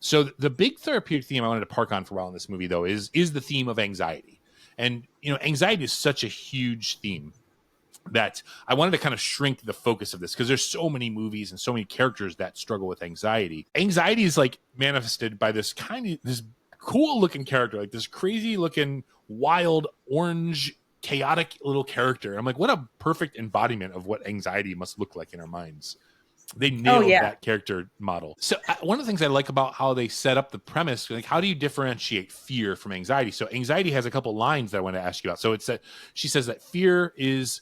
So the big therapeutic theme I wanted to park on for a while in this movie, though, is the theme of anxiety. And, anxiety is such a huge theme that I wanted to kind of shrink the focus of this because there's so many movies and so many characters that struggle with anxiety. Anxiety is like manifested by this cool looking character, like this crazy looking, wild, orange, chaotic little character. I'm like, what a perfect embodiment of what anxiety must look like in our minds. They nailed that character model. So one of the things I like about how they set up the premise, like how do you differentiate fear from anxiety? So anxiety has a couple lines that I want to ask you about. So it's that she says that fear's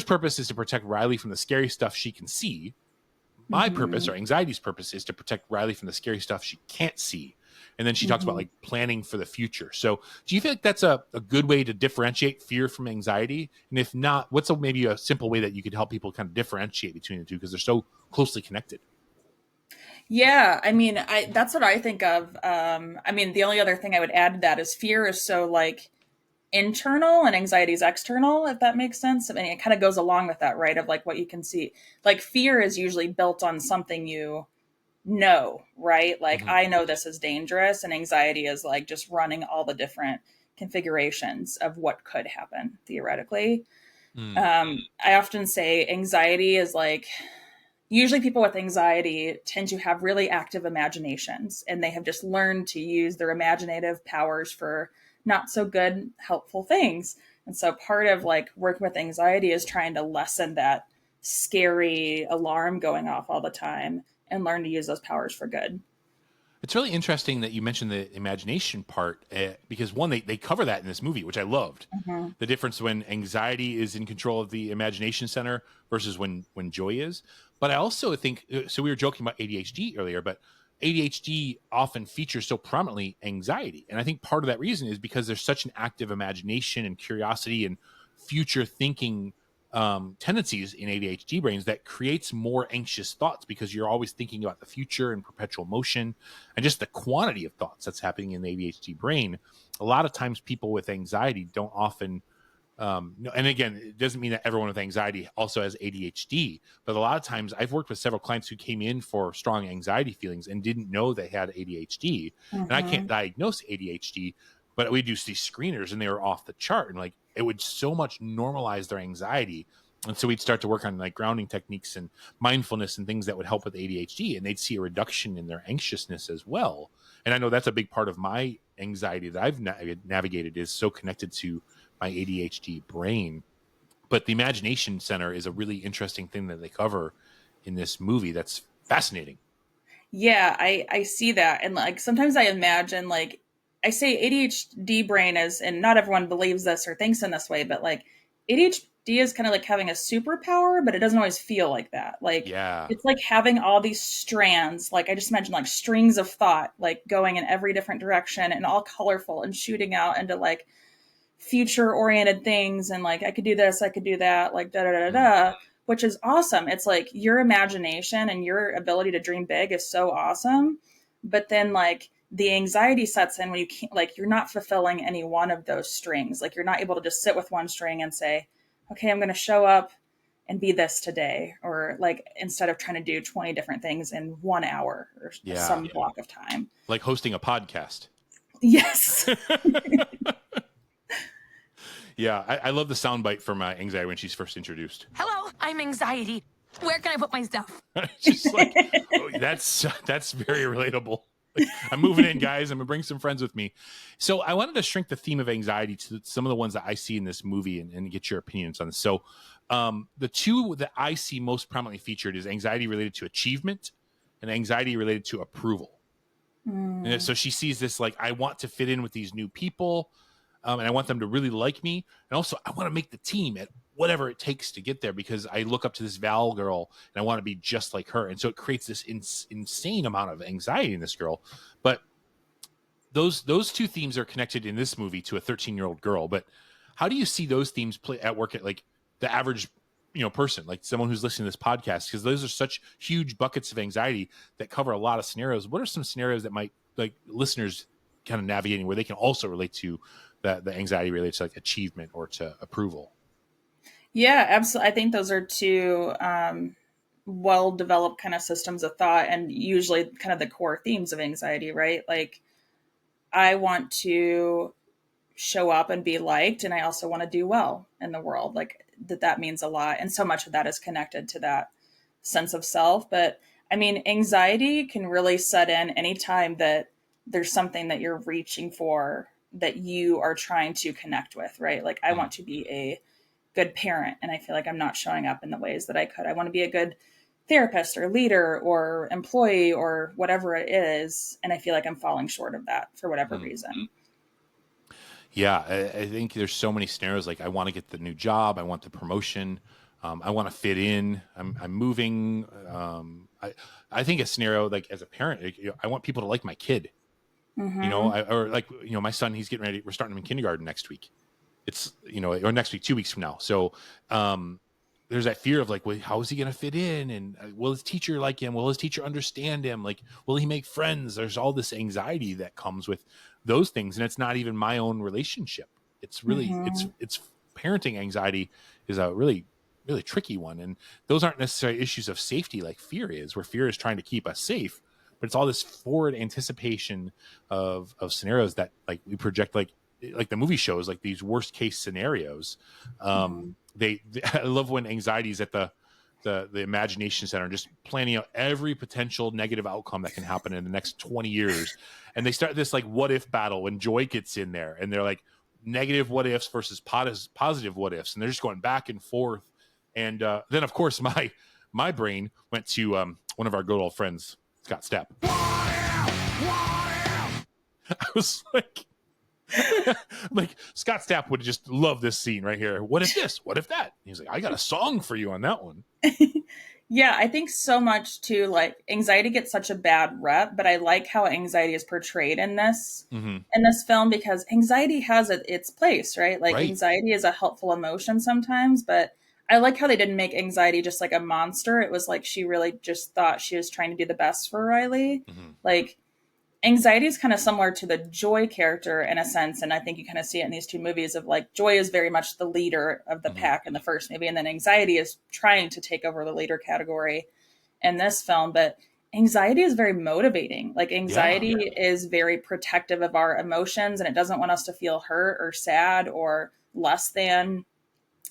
purpose is to protect Riley from the scary stuff she can see. My purpose, or anxiety's purpose, is to protect Riley from the scary stuff she can't see. And then she talks about like planning for the future. So do you feel like that's a good way to differentiate fear from anxiety? And if not, what's maybe a simple way that you could help people kind of differentiate between the two because they're so closely connected? Yeah, I mean, that's what I think of. I mean, the only other thing I would add to that is fear is so like internal and anxiety is external, if that makes sense. I mean, it kind of goes along with that, right? Of like what you can see. Like fear is usually built on something you know, right? Like I know this is dangerous, and anxiety is like just running all the different configurations of what could happen theoretically. I often say anxiety is like usually people with anxiety tend to have really active imaginations, and they have just learned to use their imaginative powers for not so good, helpful things. And so part of like working with anxiety is trying to lessen that scary alarm going off all the time and learn to use those powers for good. It's really interesting that you mentioned the imagination part because one, they cover that in this movie, which I loved. Mm-hmm. The difference when anxiety is in control of the imagination center versus when joy is. But I also think, so we were joking about ADHD earlier, but ADHD often features so prominently anxiety. And I think part of that reason is because there's such an active imagination and curiosity and future thinking tendencies in ADHD brains that creates more anxious thoughts because you're always thinking about the future and perpetual motion and just the quantity of thoughts that's happening in the ADHD brain. A lot of times people with anxiety don't often and again, it doesn't mean that everyone with anxiety also has ADHD, but a lot of times I've worked with several clients who came in for strong anxiety feelings and didn't know they had ADHD. And I can't Mm-hmm. diagnose ADHD, but we do see screeners and they were off the chart. And like it would so much normalize their anxiety. And so we'd start to work on like grounding techniques and mindfulness and things that would help with ADHD. And they'd see a reduction in their anxiousness as well. And I know that's a big part of my anxiety that I've navigated is so connected to my ADHD brain. But the imagination center is a really interesting thing that they cover in this movie that's fascinating. Yeah, I see that. And like sometimes I imagine like I say ADHD brain is, and not everyone believes this or thinks in this way, but like ADHD is kind of like having a superpower, but it doesn't always feel like that. Like Yeah. it's like having all these strands, like I just mentioned, like strings of thought, like going in every different direction and all colorful and shooting out into like future oriented things. And like I could do this, I could do that, like da da da Mm. da, which is awesome. It's like your imagination and your ability to dream big is so awesome. But then like the anxiety sets in when you can't, like you're not fulfilling any one of those strings. Like you're not able to just sit with one string and say, okay, I'm going to show up and be this today. Or like instead of trying to do 20 different things in 1 hour or Yeah. some block of time. Like hosting a podcast. Yes. Yeah. I love the soundbite from anxiety when she's first introduced. Hello, I'm anxiety. Where can I put my stuff? Just like, oh, that's very relatable. Like, I'm moving in, guys. I'm gonna bring some friends with me. So I wanted to shrink the theme of anxiety to some of the ones that I see in this movie and get your opinions on this. So the two that I see most prominently featured is anxiety related to achievement and anxiety related to approval. And so she sees this like, I want to fit in with these new people, and I want them to really like me. And also, I want to make the team at whatever it takes to get there because I look up to this Val girl and I want to be just like her. And so it creates this insane amount of anxiety in this girl. But those two themes are connected in this movie to a 13-year-old girl. But how do you see those themes play at work at like the average person, like someone who's listening to this podcast? Because those are such huge buckets of anxiety that cover a lot of scenarios. What are some scenarios that might like listeners kind of navigating where they can also relate to the anxiety related to like achievement or to approval? Yeah, absolutely. I think those are two well developed kind of systems of thought, and usually kind of the core themes of anxiety, right? Like, I want to show up and be liked, and I also want to do well in the world. Like, that means a lot, and so much of that is connected to that sense of self. But I mean, anxiety can really set in anytime that there's something that you're reaching for, that you are trying to connect with, right? Like, I Mm. want to be a good parent, and I feel like I'm not showing up in the ways that I could. I want to be a good therapist or leader or employee or whatever it is, and I feel like I'm falling short of that for whatever Mm. reason. Yeah, I think there's so many scenarios. Like, I want to get the new job, I want the promotion, I want to fit in. I'm moving. I think a scenario like as a parent, like, I want people to like my kid. Mm-hmm. Or like my son, he's getting ready. We're starting him in kindergarten next week. It's or next week, 2 weeks from now. So there's that fear of like, well, how is he going to fit in? And will his teacher like him? Will his teacher understand him? Like, will he make friends? There's all this anxiety that comes with those things. And it's not even my own relationship. It's really, Mm-hmm. it's parenting anxiety is a really, really tricky one. And those aren't necessarily issues of safety like fear is, where fear is trying to keep us safe. But it's all this forward anticipation of scenarios that like we project, like the movie shows, like these worst case scenarios. Mm-hmm. I love when anxiety is at the imagination center and just planning out every potential negative outcome that can happen in the next 20 years. And they start this like what if battle when Joy gets in there, and they're like negative what ifs versus positive what ifs, and they're just going back and forth. And then of course my brain went to one of our good old friends, Scott Stapp. I was like, like Scott Stapp would just love this scene right here. What if this? What if that? He's like, I got a song for you on that one. Yeah, I think so much too. Like, anxiety gets such a bad rep, but I like how anxiety is portrayed Mm-hmm. in this film, because anxiety has its place, right? Like, Right. anxiety is a helpful emotion sometimes, but I like how they didn't make anxiety just like a monster. It was like she really just thought she was trying to do the best for Riley. Mm-hmm. Like, anxiety is kind of similar to the Joy character in a sense, and I think you kind of see it in these two movies of like, Joy is very much the leader of the Mm-hmm. pack in the first movie, and then anxiety is trying to take over the leader category in this film. But anxiety is very motivating. Like, Yeah. anxiety is very protective of our emotions, and it doesn't want us to feel hurt or sad or less than.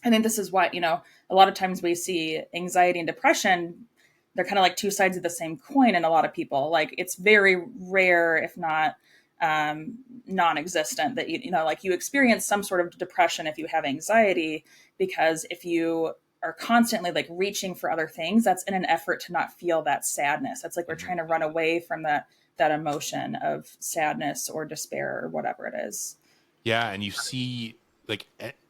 I think this is why, a lot of times we see anxiety and depression, they're kind of like two sides of the same coin in a lot of people. Like, it's very rare, if not non-existent, that like, you experience some sort of depression if you have anxiety, because if you are constantly like reaching for other things, that's in an effort to not feel that sadness. That's like we're Mm-hmm. trying to run away from that emotion of sadness or despair or whatever it is. Yeah. And you see like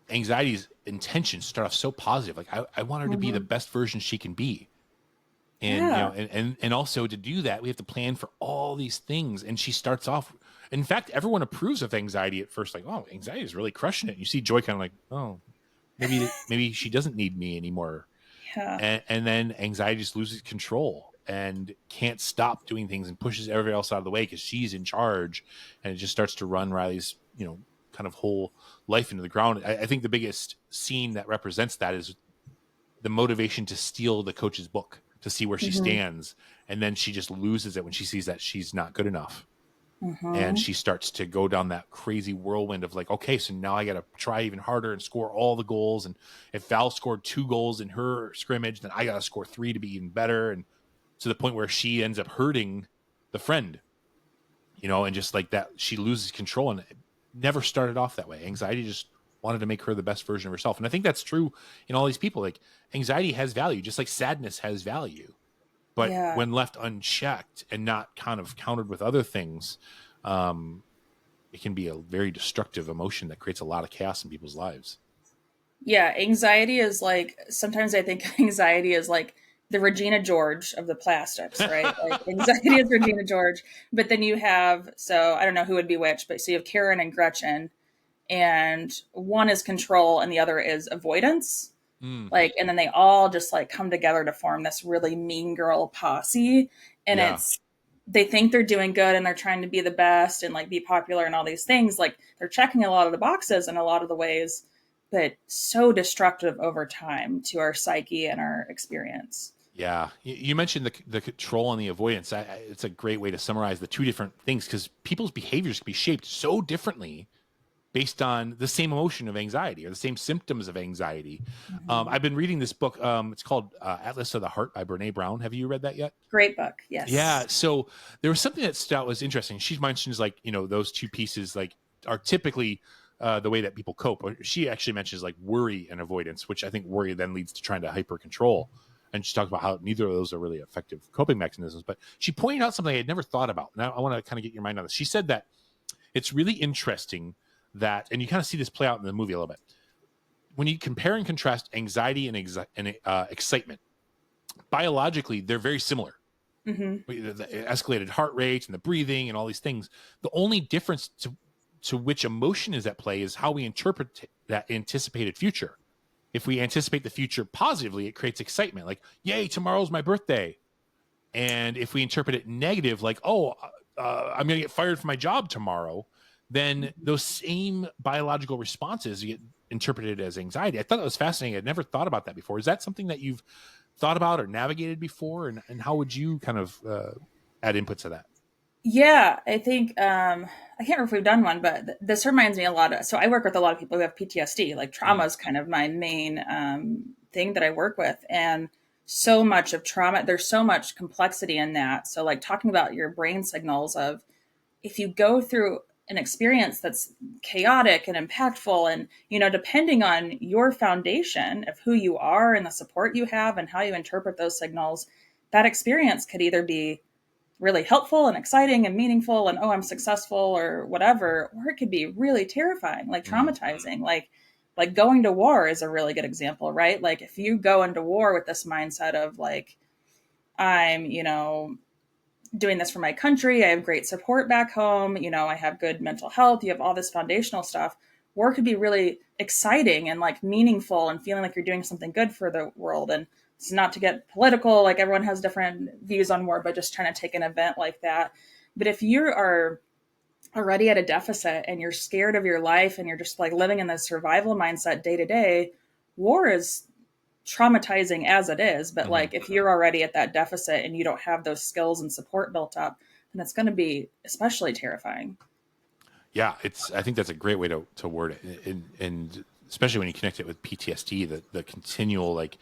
anxiety's intentions start off so positive. Like, I want her to be the Mm-hmm. best version she can be. And Yeah. and also to do that, we have to plan for all these things. And she starts off, in fact, everyone approves of anxiety at first, like, oh, anxiety is really crushing it. And you see Joy kind of like, oh, maybe she doesn't need me anymore. Yeah. And then anxiety just loses control and can't stop doing things and pushes everybody else out of the way because she's in charge, and it just starts to run Riley's kind of whole life into the ground. I think the biggest scene that represents that is the motivation to steal the coach's book to see where she Mm-hmm. stands, and then she just loses it when she sees that she's not good enough. And Mm-hmm. she starts to go down that crazy whirlwind of like, okay, so now I got to try even harder and score all the goals. And if Val scored 2 goals in her scrimmage, then I got to score 3 to be even better. And to the point where she ends up hurting the friend, and just like that, she loses control. And it never started off that way. Anxiety just wanted to make her the best version of herself. And I think that's true in all these people. Like, anxiety has value, just like sadness has value. But Yeah. when left unchecked and not kind of countered with other things, it can be a very destructive emotion that creates a lot of chaos in people's lives. Yeah. Anxiety is like, sometimes I think anxiety is like the Regina George of the plastics, right? Like, anxiety is Regina George. But then you have, so I don't know who would be which, but so you have Karen and Gretchen, and one is control and the other is avoidance. Mm, Like, and then they all just like come together to form this really mean girl posse. And yeah. they think they're doing good and they're trying to be the best and like be popular and all these things. Like, they're checking a lot of the boxes in a lot of the ways, but so destructive over time to our psyche and our experience. Yeah, you mentioned the control and the avoidance. It's a great way to summarize the two different things because people's behaviors can be shaped so differently based on the same emotion of anxiety or the same symptoms of anxiety. Mhm. I've been reading this book. It's called Atlas of the Heart by Brene Brown. Have you read that yet? Great book. Yeah. Yes. So there was something that stood out was interesting. She mentions like, those two pieces like are typically the way that people cope. She actually mentions like worry and avoidance, which I think worry then leads to trying to hyper control. And she talked about how neither of those are really effective coping mechanisms. But she pointed out something I had never thought about. Now I want to kind of get your mind on this. She said that it's really interesting that, and you kind of see this play out in the movie a little bit, when you compare and contrast anxiety and excitement, biologically, they're very similar. Hmm. The escalated heart rate and the breathing and all these things. The only difference to which emotion is at play is how we interpret that anticipated future. If we anticipate the future positively, it creates excitement, like, yay, tomorrow's my birthday. And if we interpret it negative, like, oh, I'm going to get fired from my job tomorrow, then those same biological responses get interpreted as anxiety. I thought that was fascinating. I'd never thought about that before. Is that something that you've thought about or navigated before? And how would you kind of add input to that? Yeah, I think I can't remember if we've done one, but this reminds me a lot of. So I work with a lot of people who have PTSD. Like trauma Mm. is kind of my main thing that I work with, and so much of trauma. There's so much complexity in that. So like talking about your brain signals of if you go through an experience that's chaotic and impactful, and depending on your foundation of who you are and the support you have and how you interpret those signals, that experience could either be really helpful and exciting and meaningful and, oh, I'm successful or whatever, or it could be really terrifying, like Mm. traumatizing, like going to war is a really good example, right? Like if you go into war with this mindset of like, I'm doing this for my country, I have great support back home, I have good mental health, you have all this foundational stuff. War could be really exciting and like meaningful and feeling like you're doing something good for the world. And it's not to get political, like everyone has different views on war, but just trying to take an event like that. But if you are already at a deficit and you're scared of your life and you're just like living in this survival mindset day to day, war is traumatizing as it is. But Hmm. like if you're already at that deficit and you don't have those skills and support built up, then it's going to be especially terrifying. Yeah, I think that's a great way to word it, and especially when you connect it with PTSD, the continual like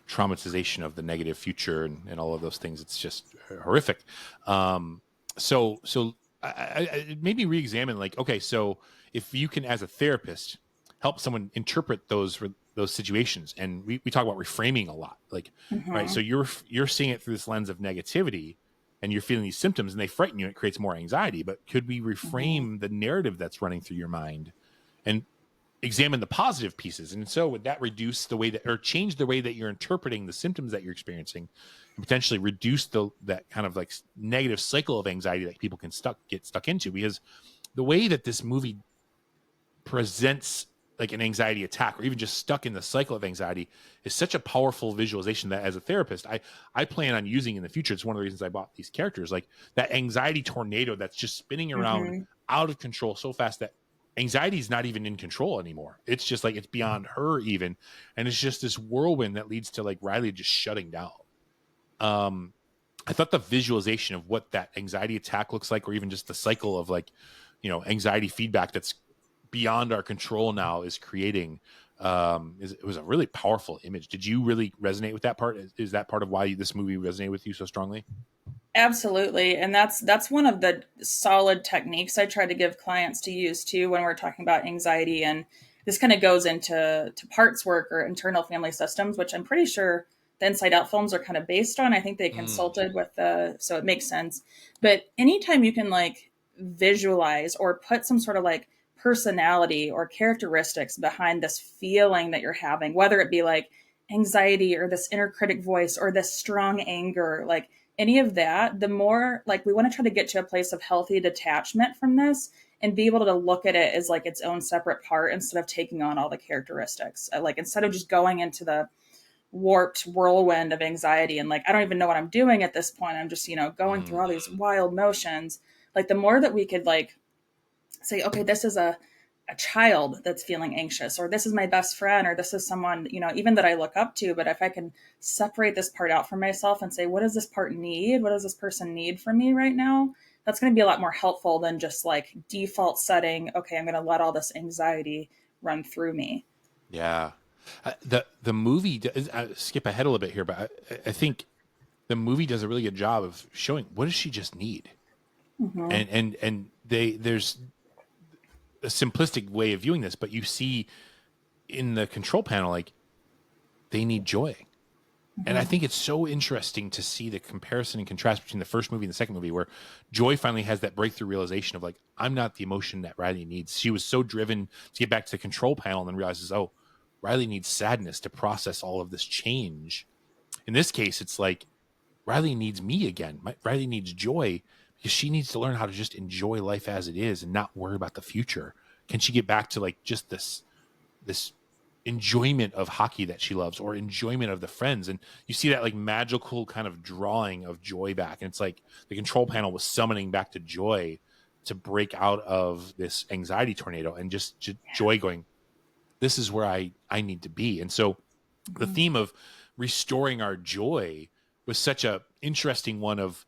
traumatization of the negative future and all of those things. It's just horrific. Um, so maybe re-examine like, okay, so if you can, as a therapist, help someone interpret those situations, and we talk about reframing a lot, like, right. So Hmm. you're seeing it through this lens of negativity, and you're feeling these symptoms and they frighten you and it creates more anxiety. But could we Hmm. reframe the narrative that's running through your mind and examine the positive pieces? And so would that reduce the way that, or change the way that you're interpreting the symptoms that you're experiencing, and potentially reduce that kind of like negative cycle of anxiety that people can get stuck into? Because the way that this movie presents like an anxiety attack or even just stuck in the cycle of anxiety is such a powerful visualization that as a therapist I plan on using in the future. It's one of the reasons I bought these characters, like that anxiety tornado that's just spinning around Hmm. out of control so fast that anxiety is not even in control anymore. It's just like it's beyond her even, and it's just this whirlwind that leads to like Riley just shutting down. um I thought the visualization of what that anxiety attack looks like, or even just the cycle of like, anxiety feedback that's beyond our control now is creating, it was a really powerful image. Did you really resonate with that part? Is that part of why this movie resonated with you so strongly? Absolutely. And that's one of the solid techniques I try to give clients to use too when we're talking about anxiety. And this kind of goes into parts work or internal family systems, which I'm pretty sure the Inside Out films are kind of based on. I think they Mm. consulted with the, so it makes sense. But anytime you can like visualize or put some sort of like personality or characteristics behind this feeling that you're having, whether it be like anxiety or this inner critic voice or this strong anger, like any of that, the more like we want to try to get to a place of healthy detachment from this and be able to look at it as like its own separate part instead of taking on all the characteristics. Like instead of just going into the warped whirlwind of anxiety and like I don't even know what I'm doing at this point. I'm just, going through Mm. all these wild motions. Like the more that we could like say, okay, this is a a child that's feeling anxious, or this is my best friend, or this is someone, even that I look up to. But if I can separate this part out from myself and say, what does this part need? What does this person need from me right now? That's going to be a lot more helpful than just like default setting. Okay, I'm going to let all this anxiety run through me. Yeah. The movie skip ahead a little bit here, but I think the movie does a really good job of showing what does she just need, Mm-hmm. and there's a simplistic way of viewing this, but you see in the control panel like they need joy. And I Mm-hmm. think it's so interesting to see the comparison and contrast between the first movie and the second movie, where Joy finally has that breakthrough realization of like, I'm not the emotion that Riley needs. She was so driven to get back to the control panel and then realizes, oh, Riley needs sadness to process all of this change. In this case, it's like Riley needs me again. Riley needs joy because she needs to learn how to just enjoy life as it is and not worry about the future. Can she get back to like just this enjoyment of hockey that she loves, or enjoyment of the friends? And you see that like magical kind of drawing of joy back, and it's like the control panel was summoning back to joy to break out of this anxiety tornado, and just joy going, this is where I need to be. And so the Mm-hmm. theme of restoring our joy was such a interesting one of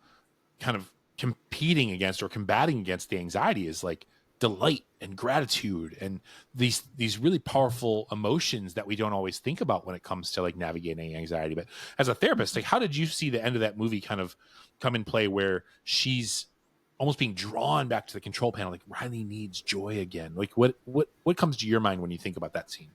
kind of competing against or combating against the anxiety, is like delight and gratitude and these really powerful emotions that we don't always think about when it comes to like navigating anxiety. But as a therapist, like how did you see the end of that movie kind of come in play, where she's almost being drawn back to the control panel, like Riley needs joy again? Like what comes to your mind when you think about that scene?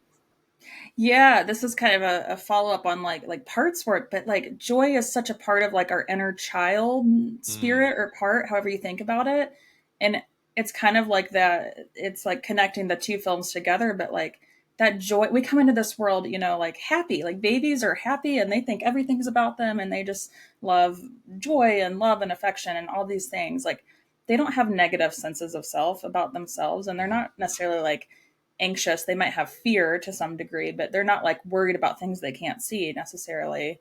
Yeah, this is kind of a follow up on like parts work, but like joy is such a part of like our inner child Mm. spirit or part, however you think about it. And it's kind of like that, it's like connecting the two films together, but like that joy, we come into this world, like happy, like babies are happy and they think everything's about them and they just love joy and love and affection and all these things. Like they don't have negative senses of self about themselves, and they're Mhm. not necessarily like anxious. They might have fear to some degree, but they're not like worried about things they can't see necessarily.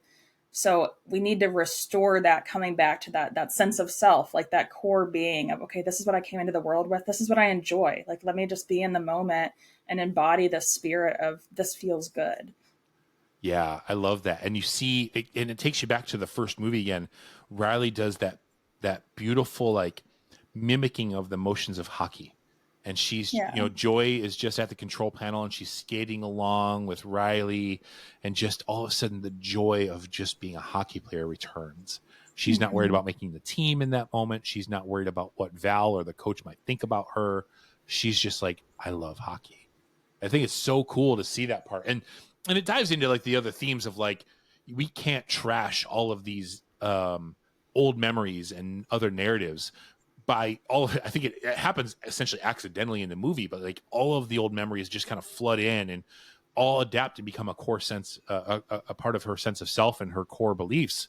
So we need to restore that, coming back to that sense of self, like that core being of, okay, this is what I came into the world with. This is what I enjoy. Like, let me just be in the moment and embody the spirit of this feels good. Yeah, I love that. And you see it, and it takes you back to the first movie again. Riley does that beautiful like mimicking of the motions of hockey. And she's, Yeah. Joy is just at the control panel and she's skating along with Riley, and just all of a sudden the joy of just being a hockey player returns. She's not worried Mm-hmm. about making the team in that moment. She's not worried about what Val or the coach might think about her. She's just like, I love hockey. I think it's so cool to see that part. And it dives into like the other themes of like, we can't trash all of these old memories and other narratives by all of it. I think it happens essentially accidentally in the movie, but like all of the old memories just kind of flood in and all adapt and become a core sense, a part of her sense of self and her core beliefs.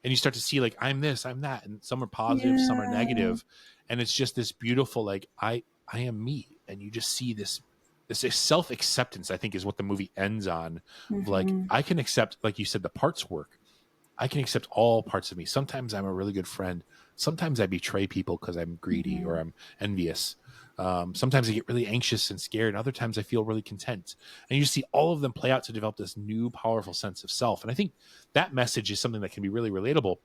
And you start to see like, I'm this, I'm that, and some are positive, some are Yeah. negative, and it's just this beautiful like, I am me. And you just see this self acceptance, I think, is what the movie ends on. Of like, Mm-hmm. I can accept, like you said, the parts work. I can accept all parts of me. Sometimes I'm a really good friend. Sometimes I betray people because I'm greedy or Mm-hmm. I'm envious. Sometimes I get really anxious and scared. Other times I feel really content. And you see all of them play out to develop this new powerful sense of self. And I think that message is something that can be really relatable,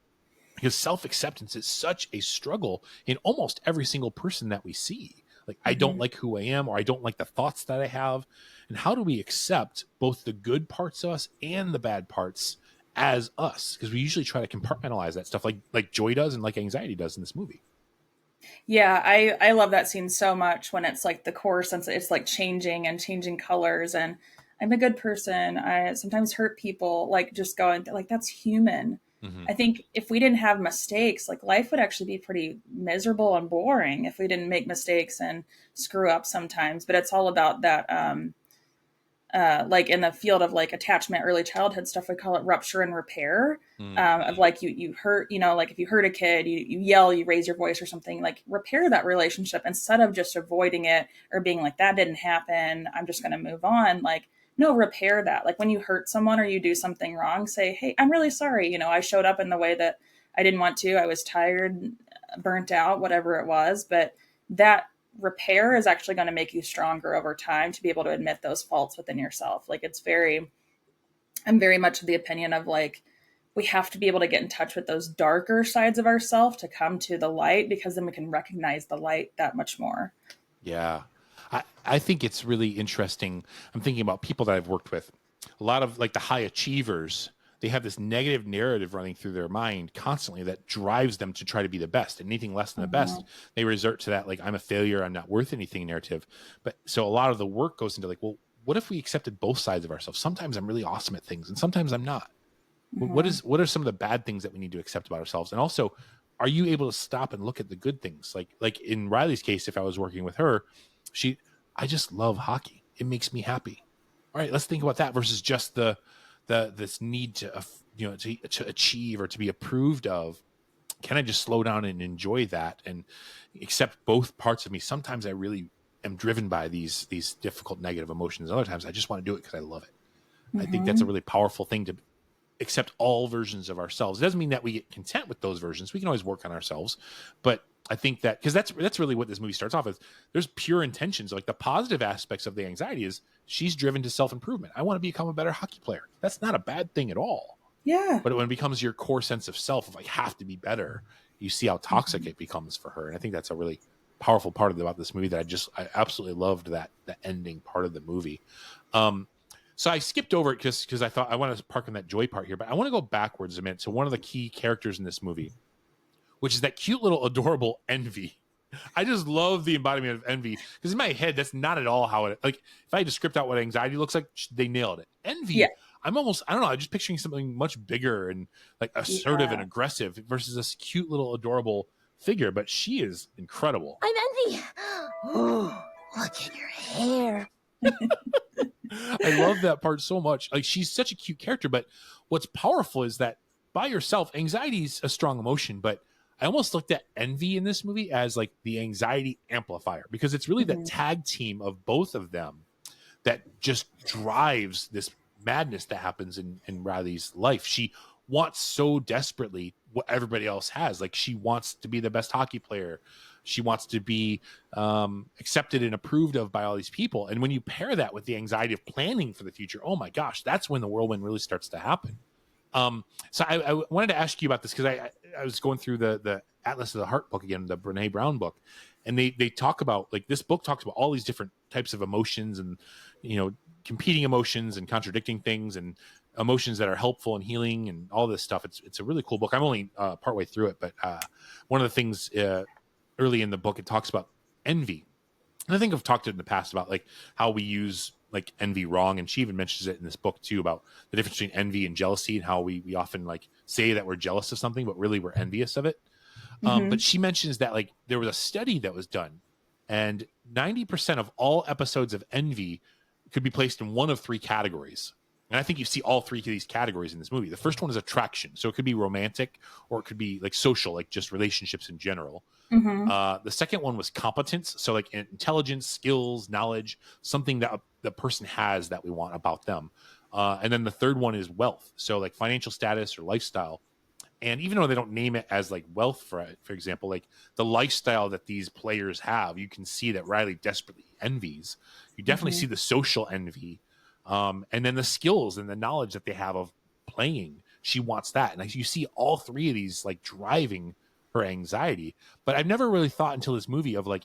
because self-acceptance is such a struggle in almost every single person that we see. Like, I don't Mm-hmm. like who I am, or I don't like the thoughts that I have. And how do we accept both the good parts of us and the bad parts as us? Because we usually try to compartmentalize that stuff, like Joy does and like anxiety does in this movie. Yeah, I love that scene so much when it's like the core sense, it's like changing and changing colors, and I'm a good person. I sometimes hurt people, like just going like that's human. Mm-hmm. I think if we didn't have mistakes, like life would actually be pretty miserable and boring if we didn't make mistakes and screw up sometimes. But it's all about that like in the field of like attachment, early childhood stuff, we call it rupture and repair. Mm. Of like you hurt, like if you hurt a kid, you yell, you raise your voice or something, like repair that relationship instead of just avoiding it or being like, that didn't happen, I'm just going to move on. Like, no, repair that. Like when you hurt someone or you do something wrong, say, hey, I'm really sorry. I showed up in the way that I didn't want to. I was tired, burnt out, whatever it was. But that repair is actually going to make you stronger over time to be able to admit those faults within yourself. Like I'm very much of the opinion of like, we have to be able to get in touch with those darker sides of ourselves to come to the light, because then we can recognize the light that much more. Yeah. I think it's really interesting. I'm thinking about people that I've worked with. A lot of like the high achievers, they have this negative narrative running through their mind constantly that drives them to try to be the best. And anything less than the best, they resort to that, like, I'm a failure, I'm not worth anything narrative. But so a lot of the work goes into like, well, what if we accepted both sides of ourselves? Sometimes I'm really awesome at things and sometimes I'm not. What are some of the bad things that we need to accept about ourselves? And also, are you able to stop and look at the good things? Like in Riley's case, if I was working with her, I just love hockey. It makes me happy. All right, let's think about that versus just this need to to achieve or to be approved of. Can I just slow down and enjoy that and accept both parts of me? Sometimes I really am driven by these difficult negative emotions. Other times I just want to do it because I love it. I think that's a really powerful thing, to accept all versions of ourselves. It doesn't mean that we get content with those versions. We can always work on ourselves, but I think that, because that's really what this movie starts off with. There's pure intentions. Like the positive aspects of the anxiety is she's driven to self-improvement. I want to become a better hockey player. That's not a bad thing at all. Yeah. But when it becomes your core sense of self, of like, have to be better, you see how toxic it becomes for her. And I think that's a really powerful part about this movie that I absolutely loved, that the ending part of the movie. So I skipped over it because I thought I want to park on that joy part here, but I want to go backwards a minute. So one of the key characters in this movie, which is that cute little adorable Envy. I just love the embodiment of envy, because in my head, that's not at all how it, like, if I had to script out what anxiety looks like, they nailed it. Envy, Yeah. I don't know, I'm just picturing something much bigger and like assertive and aggressive versus this cute little adorable figure, but she is incredible. I'm Envy. Oh, look at your hair. I love that part so much. Like, she's such a cute character, but what's powerful is that by yourself, anxiety is a strong emotion, but I almost looked at envy in this movie as like the anxiety amplifier, because it's really the tag team of both of them that just drives this madness that happens in Riley's life. She wants so desperately what everybody else has. Like, she wants to be the best hockey player. She wants to be accepted and approved of by all these people. And when you pair that with the anxiety of planning for the future, oh my gosh, that's when the whirlwind really starts to happen. So I wanted to ask you about this, because I was going through the Atlas of the Heart book again, the Brene Brown book, and they talk about, like, this book talks about all these different types of emotions and, competing emotions and contradicting things and emotions that are helpful and healing and all this stuff. It's a really cool book. I'm only partway through it, but one of the things early in the book, it talks about envy. And I think I've talked in the past about like how we use like envy wrong. And she even mentions it in this book too, about the difference between envy and jealousy, and how we often like say that we're jealous of something, but really we're envious of it. But she mentions that like there was a study that was done, and 90% of all episodes of envy could be placed in one of three categories. And I think you see all three of these categories in this movie. The first one is attraction. So it could be romantic, or it could be like social, like just relationships in general. The second one was competence. So like intelligence, skills, knowledge, something that the person has that we want about them. And then the third one is wealth. So like financial status or lifestyle. And even though they don't name it as like wealth, for example, like the lifestyle that these players have, you can see that Riley desperately envies. You definitely see the social envy. And then the skills and the knowledge that they have of playing, she wants that. And you see all three of these like driving her anxiety. But I've never really thought until this movie of like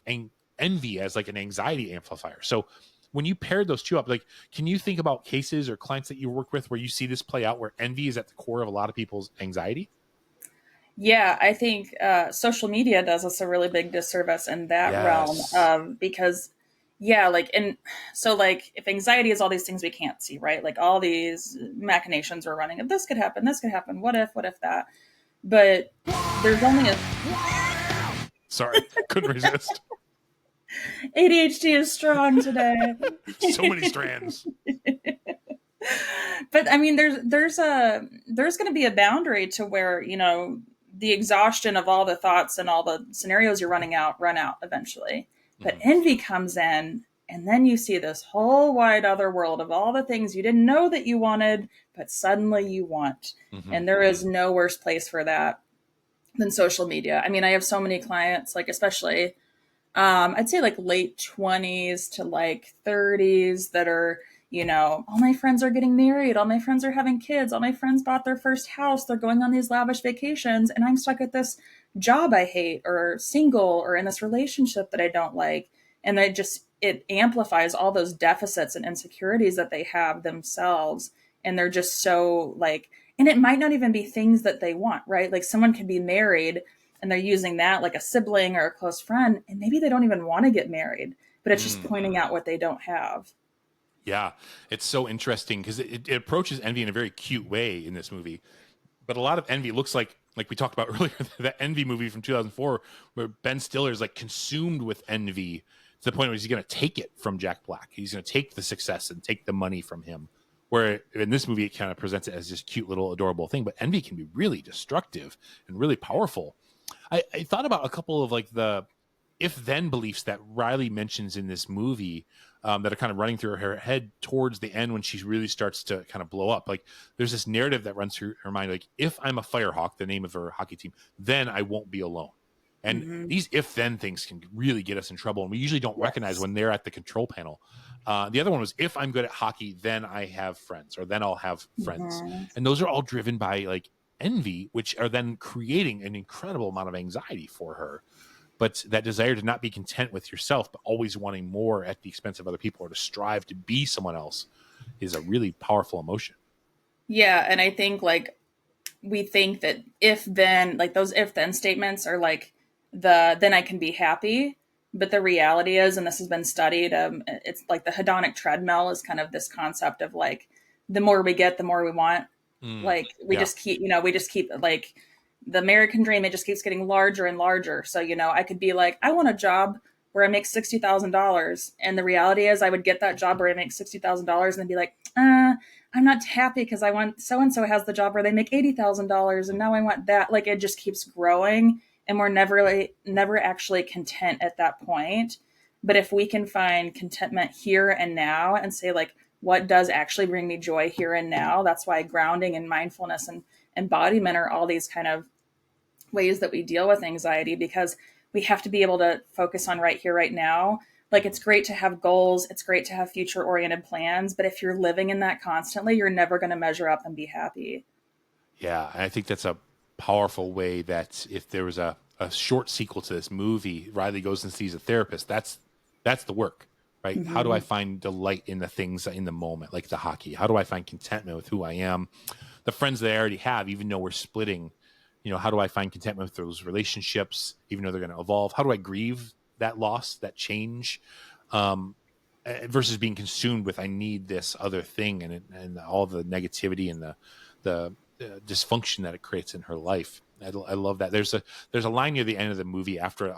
envy as like an anxiety amplifier. So when you paired those two up, like, can you think about cases or clients that you work with where you see this play out, where envy is at the core of a lot of people's anxiety? Yeah, I think social media does us a really big disservice in that realm, because, yeah, like, and so, like, if anxiety is all these things we can't see, right? Like, all these machinations are running, if this could happen, what if that? But there's only a Sorry, couldn't resist. ADHD is strong today. So many strands. But I mean, there's going to be a boundary to where, the exhaustion of all the thoughts and all the scenarios you're run out eventually. But envy comes in, and then you see this whole wide other world of all the things you didn't know that you wanted, but suddenly you want. And there is no worse place for that than social media. I mean, I have so many clients, like, especially I'd say like late 20s to like 30s that are, all my friends are getting married, all my friends are having kids, all my friends bought their first house, they're going on these lavish vacations, and I'm stuck at this job I hate, or single, or in this relationship that I don't like. And it amplifies all those deficits and insecurities that they have themselves. And they're just so like, and it might not even be things that they want, right? Like someone could be married and they're using that like a sibling or a close friend, and maybe they don't even want to get married, but it's just pointing out what they don't have. Yeah, it's so interesting because it approaches envy in a very cute way in this movie. But a lot of envy looks like we talked about earlier, that Envy movie from 2004, where Ben Stiller is like consumed with envy to the point where he's going to take it from Jack Black. He's going to take the success and take the money from him. Where in this movie, it kind of presents it as this cute little adorable thing, but envy can be really destructive and really powerful. I thought about a couple of like the if then beliefs that Riley mentions in this movie, that are kind of running through her head towards the end when she really starts to kind of blow up. Like there's this narrative that runs through her mind, like if I'm a Firehawk, the name of her hockey team, then I won't be alone. And these if then things can really get us in trouble. And we usually don't recognize when they're at the control panel. The other one was if I'm good at hockey, then I have friends, or then I'll have friends. And those are all driven by like envy, which are then creating an incredible amount of anxiety for her. But that desire to not be content with yourself, but always wanting more at the expense of other people, or to strive to be someone else, is a really powerful emotion. Yeah, and I think like we think that if then, like those if then statements are like then I can be happy. But the reality is, and this has been studied, it's like the hedonic treadmill is kind of this concept of like the more we get, the more we want. Like we just keep, we just keep like the American dream, it just keeps getting larger and larger. So, I could be like, I want a job where I make $60,000. And the reality is I would get that job where I make $60,000 and then be like, I'm not happy because I want so-and-so has the job where they make $80,000. And now I want that. Like it just keeps growing and we're never actually content at that point. But if we can find contentment here and now and say like, what does actually bring me joy here and now? That's why grounding and mindfulness and embodiment are all these kind of ways that we deal with anxiety, because we have to be able to focus on right here, right now. Like it's great to have goals. It's great to have future oriented plans. But if you're living in that constantly, you're never going to measure up and be happy. Yeah. And I think that's a powerful way that if there was a short sequel to this movie, Riley goes and sees a therapist. That's the work, right? How do I find delight in the things in the moment, like the hockey? How do I find contentment with who I am? The friends that I already have, even though we're splitting, how do I find contentment with those relationships, even though they're going to evolve? How do I grieve that loss, that change, versus being consumed with I need this other thing, and all the negativity and the dysfunction that it creates in her life. I love that. There's a line near the end of the movie after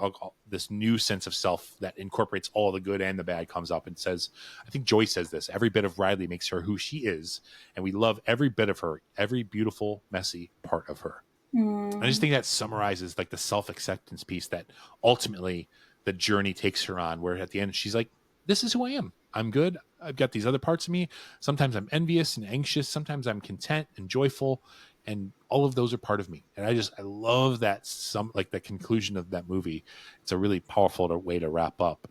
this new sense of self that incorporates all the good and the bad comes up and says, I think Joy says this, every bit of Riley makes her who she is, and we love every bit of her, every beautiful, messy part of her. I just think that summarizes like the self-acceptance piece that ultimately the journey takes her on, where at the end she's like, this is who I am. I'm good. I've got these other parts of me. Sometimes I'm envious and anxious. Sometimes I'm content and joyful. And all of those are part of me. And I love that the conclusion of that movie. It's a really powerful way to wrap up.